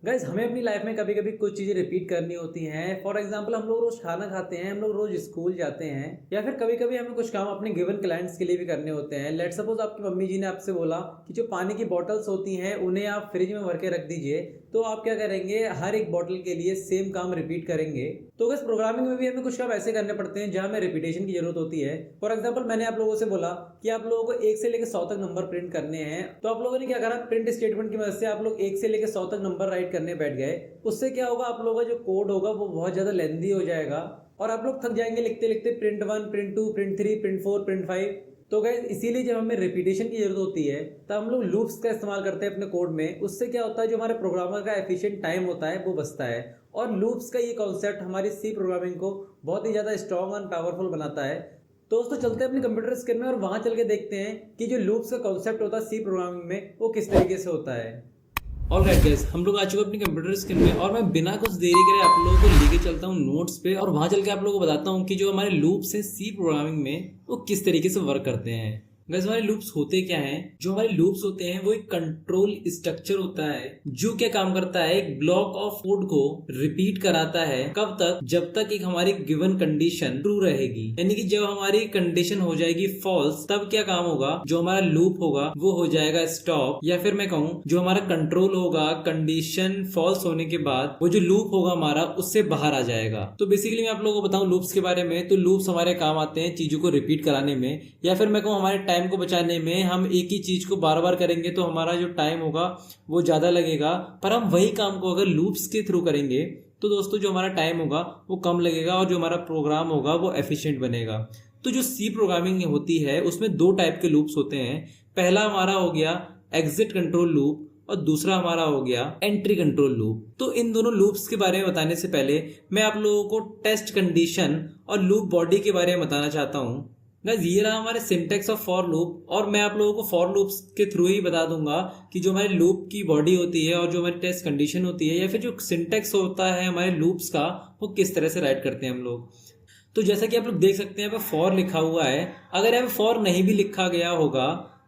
Guys हमें अपनी life में कभी कभी कुछ चीज़ें रिपीट करनी होती हैं। फॉर एग्जांपल हम लोग रोज खाना खाते हैं, हम लोग रोज स्कूल जाते हैं, या फिर कभी कभी हमें कुछ काम अपने गिवन क्लाइंट्स के लिए भी करने होते हैं। लेट सपोज आपकी मम्मी जी ने आपसे बोला कि जो पानी की बॉटल्स होती हैं उन्हें आप फ्रिज में भर के रख दीजिए, तो आप क्या करेंगे, हर एक बॉटल के लिए सेम काम रिपीट करेंगे। तो इस प्रोग्रामिंग में भी हमें कुछ काम ऐसे करने पड़ते हैं जहाँ हमें रिपीटेशन की जरूरत होती है। फॉर एग्जाम्पल मैंने आप लोगों से बोला कि आप लोगों को 1 से लेकर 100 तक नंबर प्रिंट करने हैं, तो आप लोगों ने क्या करा, प्रिंट स्टेटमेंट की मदद से आप लोग 1 से लेकर 100 तक नंबर राइट करने बैठ गए। उससे क्या होगा, आप लोगों का जो कोड होगा वो बहुत ज़्यादा लेंदी हो जाएगा और आप लोग थक जाएंगे लिखते लिखते, print 1, print 2, print 3, print 4, print 5। तो गाइस इसीलिए जब हमें रिपीटेशन की जरूरत होती है तब हम लोग लूप्स का इस्तेमाल करते हैं अपने कोड में। उससे क्या होता है, जो हमारे प्रोग्रामर का एफिशिएंट टाइम होता है वो बचता है। और लूप्स का ये कॉन्सेप्ट हमारी सी प्रोग्रामिंग को बहुत ही ज़्यादा स्ट्रॉन्ग और पावरफुल बनाता है। तो दोस्तों चलते हैं अपने कंप्यूटर स्क्रीन में और वहां चल के देखते हैं कि जो लूप्स का कॉन्सेप्ट होता है सी प्रोग्रामिंग में वो किस तरीके से होता है। ऑलराइट गाइस, हम लोग आ चुके हैं अपनी कंप्यूटर स्क्रीन में और मैं बिना कुछ देरी करे आप लोगों को लेके चलता हूँ नोट्स पे और वहां चल के आप लोगों को बताता हूँ कि जो हमारे लूप्स हैं सी प्रोग्रामिंग में वो किस तरीके से वर्क करते हैं। गाइस हमारे लूप्स होते क्या हैं? जो हमारे लूप्स होते हैं वो एक कंट्रोल स्ट्रक्चर होता है जो क्या काम करता है, एक ब्लॉक ऑफ कोड को रिपीट कराता है। कब तक? जब तक एक हमारी गिवन कंडीशन ट्रू रहेगी, यानी कि जब हमारी कंडीशन हो जाएगी फॉल्स तब क्या काम होगा, जो हमारा लूप होगा वो हो जाएगा स्टॉप। या फिर मैं कहूँ जो हमारा कंट्रोल होगा कंडीशन फॉल्स होने के बाद वो जो लूप होगा हमारा उससे बाहर आ जाएगा। तो बेसिकली मैं आप लोगों को बताऊं लूप्स के बारे में, तो लूप्स हमारे काम आते हैं चीजों को रिपीट कराने में, या फिर मैं कहूँ हमारे टाइम को बचाने में। हम एक ही चीज को बार बार करेंगे तो हमारा जो टाइम होगा वो ज्यादा लगेगा, पर हम वही काम को अगर लूप्स के थ्रू करेंगे तो दोस्तों जो हमारा टाइम होगा वो कम लगेगा और जो हमारा प्रोग्राम होगा वो एफिशिएंट बनेगा। तो जो सी प्रोग्रामिंग होती है उसमें 2 टाइप के लूप्स होते हैं। पहला हमारा हो गया एग्जिट कंट्रोल लूप और दूसरा हमारा हो गया एंट्री कंट्रोल लूप। तो इन दोनों लूप्स के बारे में बताने से पहले मैं आप लोगों को टेस्ट कंडीशन और लूप बॉडी के बारे में बताना चाहता हूं। गाइस ये रहा हमारे सिंटेक्स ऑफ फॉर लूप और मैं आप लोगों को फॉर लूप्स के थ्रू ही बता दूंगा कि जो हमारे लूप की बॉडी होती है और जो हमारी टेस्ट कंडीशन होती है या फिर जो सिंटेक्स होता है हमारे लूप्स का वो किस तरह से राइट करते हैं हम लोग। तो जैसा कि आप लोग देख सकते हैं यहाँ पे फॉर लिखा हुआ है। अगर यहाँ पे फॉर नहीं भी लिखा गया होगा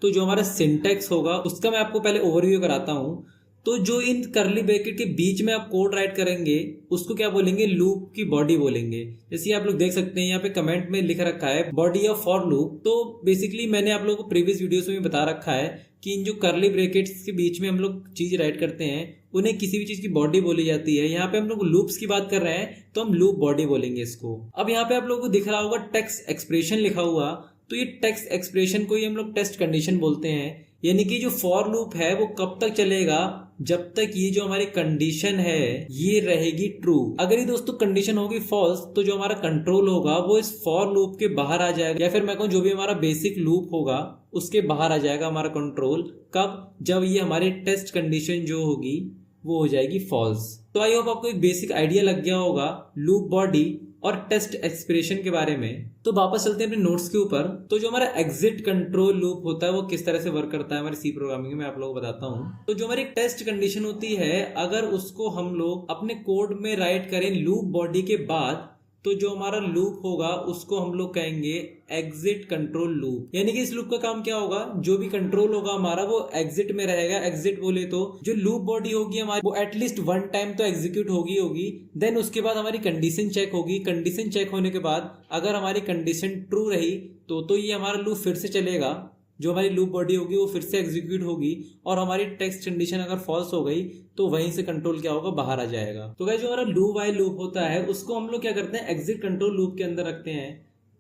तो जो हमारा सिंटेक्स होगा उसका मैं आपको पहले ओवरव्यू कराता हूँ। तो जो इन करली ब्रैकेट के बीच में आप कोड राइट करेंगे उसको क्या बोलेंगे, लूप की बॉडी बोलेंगे। जैसे आप लोग देख सकते हैं यहाँ पे कमेंट में लिख रखा है बॉडी ऑफ फॉर लूप। तो बेसिकली मैंने आप लोगों को प्रीवियस वीडियोस में बता रखा है कि इन जो करली ब्रैकेट्स के बीच में हम लोग चीज राइट करते हैं उन्हें किसी भी चीज की बॉडी बोली जाती है। यहाँ पे हम लोग लूप्स की बात कर रहे हैं तो हम लूप बॉडी बोलेंगे इसको। अब यहाँ पे आप लोगों को दिख रहा होगा टेक्स्ट एक्सप्रेशन लिखा हुआ, तो ये टेक्स्ट एक्सप्रेशन को ही हम लोग टेस्ट कंडीशन बोलते हैं। यानी कि जो फॉर लूप है वो कब तक चलेगा, जब तक ये जो हमारी कंडीशन है ये रहेगी ट्रू। अगर ये दोस्तों कंडीशन होगी फॉल्स तो जो हमारा कंट्रोल होगा वो इस फॉर लूप के बाहर आ जाएगा, या फिर मैं कहूँ जो भी हमारा बेसिक लूप होगा उसके बाहर आ जाएगा हमारा कंट्रोल। कब? जब ये हमारी टेस्ट कंडीशन जो होगी वो हो जाएगी फॉल्स। तो आई होप आपको एक बेसिक आइडिया लग गया होगा लूप बॉडी और टेस्ट एक्सप्रेशन के बारे में। तो वापस चलते हैं अपने नोट्स के ऊपर। तो जो हमारा एग्जिट कंट्रोल लूप होता है वो किस तरह से वर्क करता है हमारे सी प्रोग्रामिंग में, मैं आप लोगों को बताता हूँ। तो जो हमारी टेस्ट कंडीशन होती है अगर उसको हम लोग अपने कोड में राइट करें लूप बॉडी के बाद, तो जो हमारा लूप होगा उसको हम लोग कहेंगे एग्जिट कंट्रोल लूप। यानी कि इस लूप का काम क्या होगा, जो भी कंट्रोल होगा हमारा वो एग्जिट में रहेगा। एग्जिट बोले तो जो लूप बॉडी होगी हमारी वो एटलीस्ट 1 टाइम तो एग्जीक्यूट होगी। देन उसके बाद हमारी कंडीशन चेक होगी। कंडीशन चेक होने के बाद अगर हमारी कंडीशन ट्रू रही तो ये हमारा लूप फिर से चलेगा। जो हमारी लूप बॉडी होगी वो फिर से एग्जीक्यूट होगी और हमारी टेक्स्ट कंडीशन अगर फॉल्स हो गई तो वहीं से कंट्रोल क्या होगा, बाहर आ जाएगा। तो गाइस जो हमारा डू व्हाइल लूप होता है उसको हम लोग क्या करते हैं, एग्जिट कंट्रोल लूप के अंदर रखते हैं।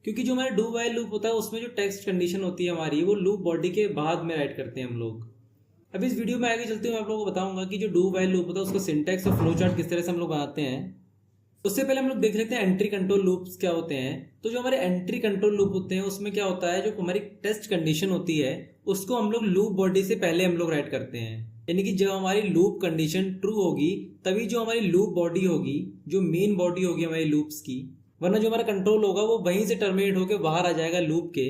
क्योंकि जो हमारा डू व्हाइल लूप होता है उसमें जो टेक्स्ट कंडीशन होती है हमारी वो लूप बॉडी के बाद में राइट करते हैं हम लोग। अब इस वीडियो में आगे चलते हुए आप लोगों को बताऊंगा कि जो डू व्हाइल लूप होता है उसका सिंटैक्स और फ्लो चार्ट किस तरह से हम लोग बनाते हैं। उससे पहले हम लोग देख लेते हैं एंट्री कंट्रोल लूप्स क्या होते हैं। तो जो हमारे एंट्री कंट्रोल लूप होते हैं उसमें क्या होता है, जो हमारी टेस्ट कंडीशन होती है उसको हम लोग लूप बॉडी से पहले हम लोग राइट करते हैं। यानी कि जब हमारी लूप कंडीशन ट्रू होगी तभी जो हमारी लूप बॉडी होगी, जो मेन बॉडी होगी हमारी लूप्स की, वरना जो हमारा कंट्रोल होगा वो वहीं से टर्मिनेट होकर बाहर आ जाएगा लूप के।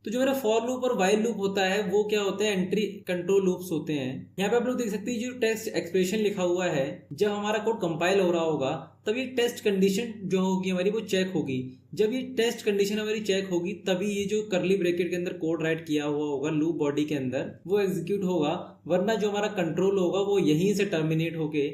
तो जो मेरा फॉर लूप और वाइल लूप होता है वो क्या होता है, एंट्री कंट्रोल लूप्स होते हैं। यहाँ पे आप लोग देख सकते हैं जो टेस्ट एक्सप्रेशन लिखा हुआ है, जब हमारा कोड कंपाइल हो रहा होगा तब ये टेस्ट कंडीशन जो होगी हमारी वो चेक होगी। जब ये टेस्ट कंडीशन हमारी चेक होगी तभी ये जो करली ब्रैकेट के अंदर कोड राइट किया हुआ होगा लूप बॉडी के अंदर वो एग्जीक्यूट होगा, वरना जो हमारा कंट्रोल होगा वो यहीं से टर्मिनेट होके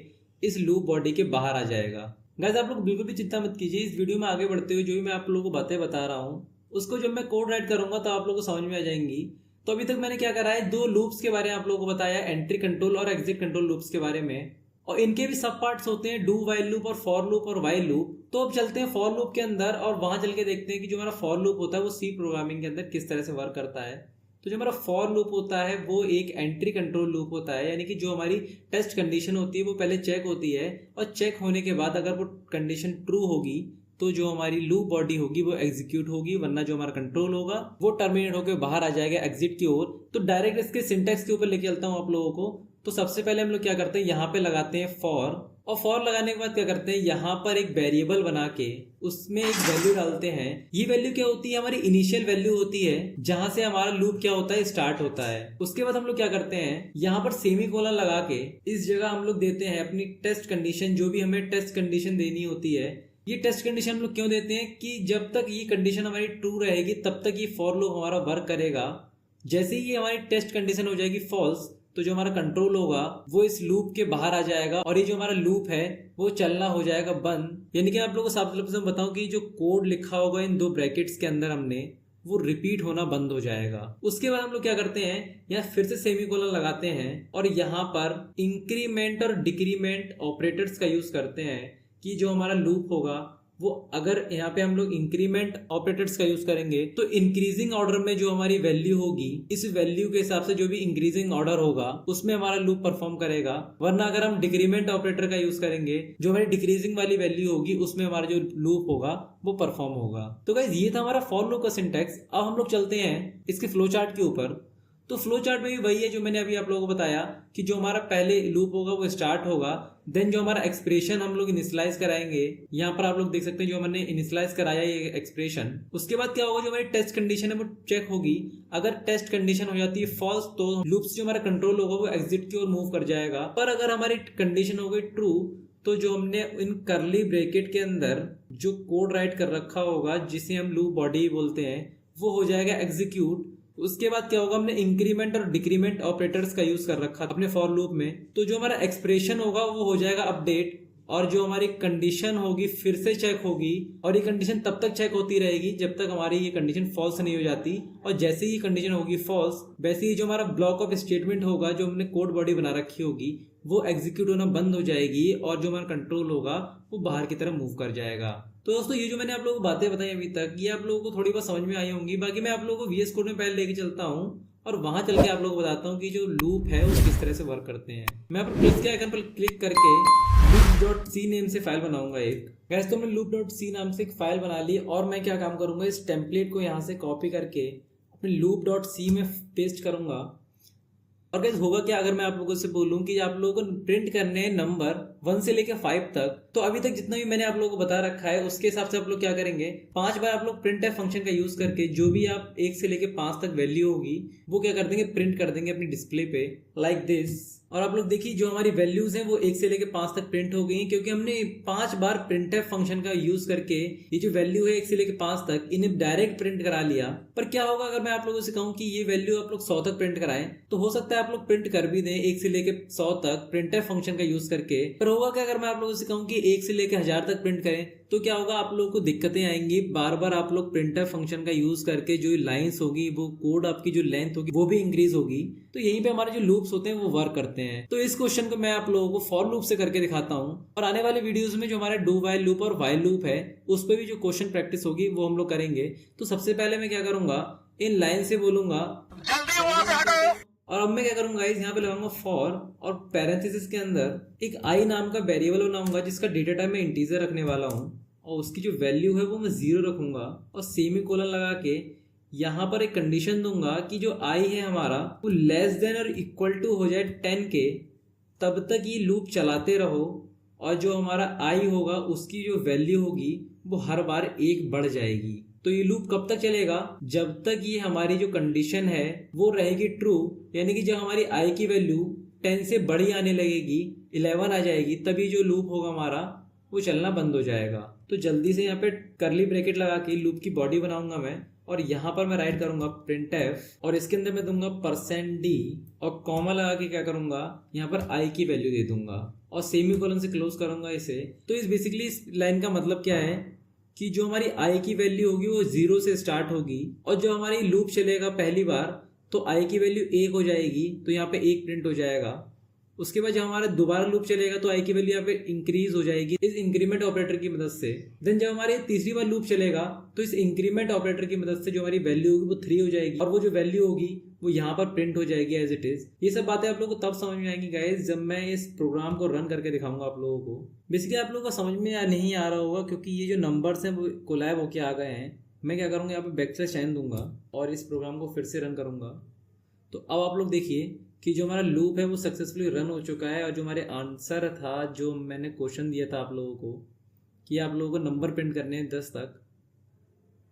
इस लूप बॉडी के बाहर आ जाएगा। गाइस आप लोग बिल्कुल भी चिंता मत कीजिए, इस वीडियो में आगे बढ़ते हुए जो भी मैं आप लोगों को बातें बता रहा हूँ उसको जब मैं कोड राइट करूंगा तो आप लोगों को समझ में आ जाएंगी। तो अभी तक मैंने क्या करा है, दो लूप्स के बारे में आप लोगों को बताया, एंट्री कंट्रोल और एग्जिट कंट्रोल लूप्स के बारे में, और इनके भी सब पार्ट्स होते हैं, डू वाइल लूप और फॉर लूप और वाइल लूप। तो अब चलते हैं फॉर लूप के अंदर और वहां चल के देखते हैं कि जो हमारा फॉर लूप होता है वो सी प्रोग्रामिंग के अंदर किस तरह से वर्क करता है। तो जो हमारा फॉर लूप होता है वो एक एंट्री कंट्रोल लूप होता है, यानी कि जो हमारी टेस्ट कंडीशन होती है वो पहले चेक होती है और चेक होने के बाद अगर वो कंडीशन ट्रू होगी तो जो हमारी लूप बॉडी होगी वो एग्जीक्यूट होगी, वरना जो हमारा कंट्रोल होगा वो टर्मिनेट होकर बाहर आ जाएगा एग्जिट की ओर। तो डायरेक्ट इसके सिंटैक्स के ऊपर लेके चलता हूँ आप लोगों को। तो सबसे पहले हम लोग क्या करते हैं, यहाँ पे लगाते हैं फॉर, और फॉर लगाने के बाद क्या करते हैं, यहाँ पर एक वेरिएबल बना के उसमें एक वैल्यू डालते हैं। ये वैल्यू क्या होती है, हमारी इनिशियल वैल्यू होती है जहां से हमारा लूप क्या होता है, स्टार्ट होता है। उसके बाद हम लोग क्या करते हैं, यहाँ पर सेमीकोलन लगा के इस जगह हम लोग देते हैं अपनी टेस्ट कंडीशन, जो भी हमें टेस्ट कंडीशन देनी होती है। ये टेस्ट कंडीशन हम लोग क्यों देते हैं कि जब तक ये कंडीशन हमारी ट्रू रहेगी तब तक ये फॉर लूप हमारा वर्क करेगा। जैसे ही ये हमारी टेस्ट कंडीशन हो जाएगी फॉल्स, तो जो हमारा कंट्रोल होगा वो इस लूप के बाहर आ जाएगा और ये जो हमारा लूप है वो चलना हो जाएगा बंद। यानी कि आप लोगों को साफ लफ्ज़ में बताऊं कि जो कोड लिखा होगा इन दो ब्रैकेट्स के अंदर हमने, वो रिपीट होना बंद हो जाएगा। उसके बाद हम लोग क्या करते हैं, यहाँ फिर से सेमीकोलन लगाते हैं और यहाँ पर इंक्रीमेंट और डिक्रीमेंट ऑपरेटर्स का यूज करते हैं कि जो हमारा लूप होगा वो, अगर यहाँ पे हम लोग इंक्रीमेंट ऑपरेटर्स का यूज करेंगे तो इंक्रीजिंग ऑर्डर में जो हमारी वैल्यू होगी, इस वैल्यू के हिसाब से जो भी इंक्रीजिंग ऑर्डर होगा उसमें हमारा लूप परफॉर्म करेगा। वरना अगर हम डिक्रीमेंट ऑपरेटर का यूज करेंगे, जो हमारी डिक्रीजिंग वाली वैल्यू होगी उसमें हमारा जो लूप होगा वो परफॉर्म होगा। तो गाइस ये था हमारा फॉर लूप का सिंटैक्स। अब हम लोग चलते हैं इसके फ्लो चार्ट के ऊपर। तो फ्लो चार्ट में भी वही है जो मैंने अभी आप लोगों को बताया कि जो हमारा पहले लूप होगा वो स्टार्ट होगा, देन जो हमारा एक्सप्रेशन हम लोग इनिशियलाइज कराएंगे, यहाँ पर आप लोग देख सकते हैं जो हमने इनिशियलाइज कराया ये एक्सप्रेशन। उसके बाद क्या होगा, जो हमारी टेस्ट कंडीशन है वो चेक होगी। अगर टेस्ट कंडीशन हो जाती है फॉल्स तो लूप्स जो हमारा कंट्रोल होगा वो एग्जिट की ओर मूव कर जाएगा। पर अगर हमारी कंडीशन हो गई ट्रू तो जो हमने इन करली ब्रैकेट के अंदर जो कोड राइट कर रखा होगा, जिसे हम लूप बॉडी बोलते हैं, वो हो जाएगा एग्जीक्यूट। उसके बाद क्या होगा, हमने इंक्रीमेंट और डिक्रीमेंट ऑपरेटर्स का यूज कर रखा अपने फॉर लूप में, तो जो हमारा एक्सप्रेशन होगा वो हो जाएगा अपडेट, और जो हमारी कंडीशन होगी फिर से चेक होगी, और ये कंडीशन तब तक चेक होती रहेगी जब तक हमारी ये कंडीशन फॉल्स नहीं हो जाती। और जैसे ही कंडीशन होगी फॉल्स, वैसे ही जो हमारा ब्लॉक ऑफ स्टेटमेंट होगा, जो हमने कोड बॉडी बना रखी होगी, वो एग्जीक्यूट होना बंद हो जाएगी और जो हमारा कंट्रोल होगा वो बाहर की तरफ मूव कर जाएगा। तो दोस्तों ये जो मैंने आप लोगों को बातें बताई अभी तक, ये आप लोगों को थोड़ी बहुत समझ में आई होंगी। बाकी मैं आप लोगों को VS कोड में पहले लेके चलता हूँ और वहां चल के आप लोगों को बताता हूँ कि जो लूप है वो किस तरह से वर्क करते हैं। मैं पर प्लस के आइकन पर क्लिक करके loop.c नेम से फाइल बनाऊंगा एक। गैस तो मैंने loop.c नाम से एक फाइल बना ली और मैं क्या काम करूंगा, इस टेम्पलेट को यहाँ से कॉपी करके अपने loop.c में पेस्ट करूंगा। और गाइस होगा क्या, अगर मैं आप लोगों से बोलूं कि आप लोगों को प्रिंट करने हैं नंबर 1 से लेकर 5 तक, तो अभी तक जितना भी मैंने आप लोगों को बता रखा है उसके हिसाब से आप लोग क्या करेंगे, 5 बार आप लोग प्रिंट फंक्शन का यूज करके जो भी आप 1 से लेकर 5 तक वैल्यू होगी वो क्या कर देंगे, प्रिंट कर देंगे अपनी डिस्प्ले पे लाइक दिस। और आप लोग देखिए जो हमारी वैल्यूज हैं वो 1 से लेकर 5 तक प्रिंट हो गई, क्योंकि हमने 5 बार प्रिंटफ फंक्शन का यूज करके ये जो वैल्यू है 1 से लेकर 5 तक इन्हें डायरेक्ट प्रिंट करा लिया। पर क्या होगा अगर मैं आप लोगों से कहूं कि ये वैल्यू आप लोग 100 तक प्रिंट कराएं, तो हो सकता है आप लोग प्रिंट कर भी दें 1 से लेकर 100 तक प्रिंटफ फंक्शन का यूज करके। पर होगा क्या अगर मैं आप लोगों से कहूं कि 1 से लेकर 1000 तक प्रिंट करें, तो क्या होगा, आप लोगों को दिक्कतें आएंगी। बार बार आप लोग प्रिंटफ फंक्शन का यूज करके जो लाइंस होगी, वो कोड आपकी जो लेंथ होगी वो भी इंक्रीज होगी। तो यहीं पे हमारे जो लूप्स होते हैं वो वर्क करते हैं। तो इस क्वेश्चन को मैं आप लोगों को फॉर लूप से करके दिखाता हूँ, और आने वाले वीडियोस में जो हमारा डू वाइल लूप और वाइल लूप है उस पर भी जो क्वेश्चन प्रैक्टिस होगी वो हम लोग करेंगे। तो सबसे पहले मैं क्या करूंगा, इन लाइन से बोलूंगा, और अब मैं क्या करूंगा इस यहाँ पे लगाऊंगा फॉर, और पैरेंथेसिस के अंदर एक आई नाम का वेरिएबल बनाऊंगा जिसका डेटा टाइप में इंटीजर रखने वाला हूँ, और उसकी जो वैल्यू है वो मैं 0 रखूंगा, और सेमीकोलन लगा के यहाँ पर एक कंडीशन दूंगा कि जो आई है हमारा वो लेस देन और इक्वल टू हो जाए 10 के, तब तक ये लूप चलाते रहो, और जो हमारा आई होगा उसकी जो वैल्यू होगी वो हर बार 1 बढ़ जाएगी। तो ये लूप कब तक चलेगा, जब तक ये हमारी जो कंडीशन है वो रहेगी ट्रू, यानी कि जब हमारी आई की वैल्यू 10 से बड़ी आने लगेगी, 11 आ जाएगी, तभी जो लूप होगा हमारा वो चलना बंद हो जाएगा। तो जल्दी से यहाँ पे करली ब्रैकेट लगा के लूप की बॉडी बनाऊंगा मैं, और यहाँ पर मैं राइट करूंगा printf, और इसके अंदर मैं दूंगा %d, और कॉमा लगा के क्या करूंगा, यहाँ पर i की वैल्यू दे दूंगा। और सेमीकोलन से क्लोज करूंगा इसे। तो इस बेसिकली इस लाइन का मतलब क्या है कि जो हमारी आई की वैल्यू होगी वो 0 से स्टार्ट होगी, और जो हमारी लूप चलेगा पहली बार तो आई की वैल्यू 1 हो जाएगी, तो यहाँ पे 1 प्रिंट हो जाएगा। उसके बाद जब हमारा दोबारा लूप चलेगा तो आई की वैल्यू यहाँ पे इंक्रीज हो जाएगी इस इंक्रीमेंट ऑपरेटर की मदद से। देन जब हमारी तीसरी बार लूप चलेगा तो इस इंक्रीमेंट ऑपरेटर की मदद से जो हमारी वैल्यू होगी वो 3 हो जाएगी, और वो जो वैल्यू होगी वो यहाँ पर प्रिंट हो जाएगी एज इट इज। ये सब बातें आप लोगों को तब समझ में आएंगी गाइस जब मैं इस प्रोग्राम को रन करके दिखाऊंगा आप लोगों को। बेसिकली आप लोगों को समझ में नहीं आ रहा होगा क्योंकि ये जो नंबर्स हैं वो कोलैब होके आ गए हैं। मैं क्या करूँगा, यहाँ पे बैकस्लैश n दूंगा और इस प्रोग्राम को फिर से रन करूँगा। तो अब आप लोग देखिए कि जो हमारा लूप है वो सक्सेसफुली रन हो चुका है, और जो हमारे आंसर था जो मैंने क्वेश्चन दिया था आप लोगों को कि आप लोगों को नंबर प्रिंट करने हैं 10 तक,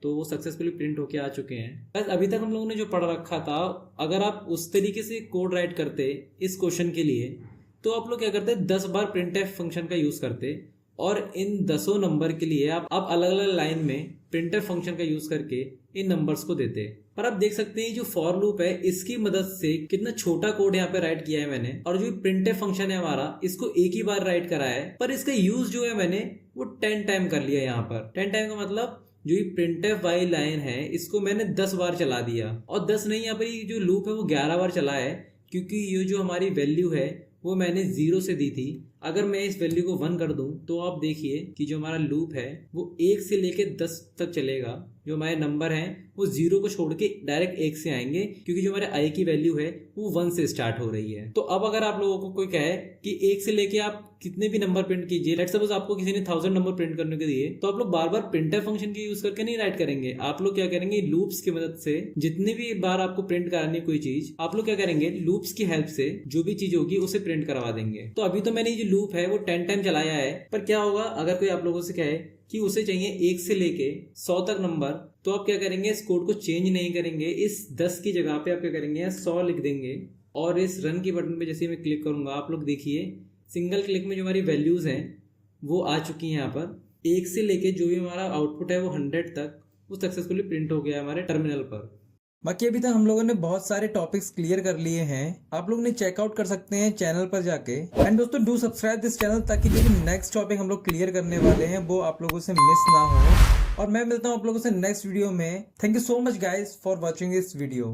तो वो सक्सेसफुली प्रिंट होके आ चुके हैं। बस अभी तक हम लोगों ने जो पढ़ रखा था, अगर आप उस तरीके से कोड राइट करते इस क्वेश्चन के लिए तो आप लोग क्या करते 10 बार प्रिंटफ फंक्शन का यूज़ करते, और इन 10 नंबर के लिए आप अलग अलग लाइन में प्रिंटफ फंक्शन का यूज़ करके इन नंबर्स को देते। पर आप देख सकते हैं जो फॉर लूप है इसकी मदद से कितना छोटा कोड यहाँ पे राइट किया है मैंने, और जो प्रिंटफ फंक्शन है हमारा इसको एक ही बार राइट करा है, पर इसका यूज जो है मैंने वो 10 टाइम कर लिया। यहाँ पर 10 टाइम का मतलब जो ये प्रिंटफ वाली लाइन है इसको मैंने 10 बार चला दिया, और 10 नहीं, यहाँ पर ये जो लूप है वो 11 बार चला है, क्योंकि ये जो हमारी वैल्यू है वो मैंने 0 से दी थी। अगर मैं इस वैल्यू को 1 कर दूं तो आप देखिए कि जो हमारा लूप है वो 1 से लेके 10 तक चलेगा। जो हमारे नंबर हैं वो 0 को छोड़ के डायरेक्ट 1 से आएंगे, क्योंकि जो हमारे आई की वैल्यू है वो 1 से स्टार्ट हो रही है। तो अब अगर आप लोगों को कोई कहे कि 1 से लेके आप कितने भी नंबर प्रिंट कीजिए, लेट्स सपोज आपको किसी ने 1000 नंबर प्रिंट करने के दिए, तो आप लोग बार बार प्रिंटफ फंक्शन के यूज करके नहीं राइट करेंगे। आप लोग क्या करेंगे, लूप्स की मदद से जितनी भी बार आपको प्रिंट करानी कोई चीज, आप लोग क्या करेंगे, लूप्स की हेल्प से जो भी चीज होगी उसे प्रिंट करवा देंगे। तो अभी तो मैंने ये जो लूप है वो 10 टाइम चलाया है, पर क्या होगा अगर कोई आप लोगों से कहे कि उसे चाहिए 1 से लेके 100 तक नंबर, तो आप क्या करेंगे, इस कोड को चेंज नहीं करेंगे, इस 10 की जगह पे आप क्या करेंगे 100 लिख देंगे, और इस रन की बटन पे जैसे मैं क्लिक करूंगा आप लोग देखिए सिंगल क्लिक में जो हमारी वैल्यूज हैं वो आ चुकी हैं। यहाँ पर 1 से लेके जो भी हमारा आउटपुट है वो 100 तक वो सक्सेसफुली प्रिंट हो गया है हमारे टर्मिनल पर। बाकी अभी तक हम लोगों ने बहुत सारे टॉपिक्स क्लियर कर लिए हैं, आप लोग ने चेकआउट कर सकते हैं चैनल पर जाके। एंड दोस्तों डू सब्सक्राइब दिस चैनल ताकि जो भी नेक्स्ट टॉपिक हम लोग क्लियर करने वाले हैं वो आप लोगों से मिस ना हो। और मैं मिलता हूँ आप लोगों से नेक्स्ट वीडियो में। Thank you so much guys for watching this video.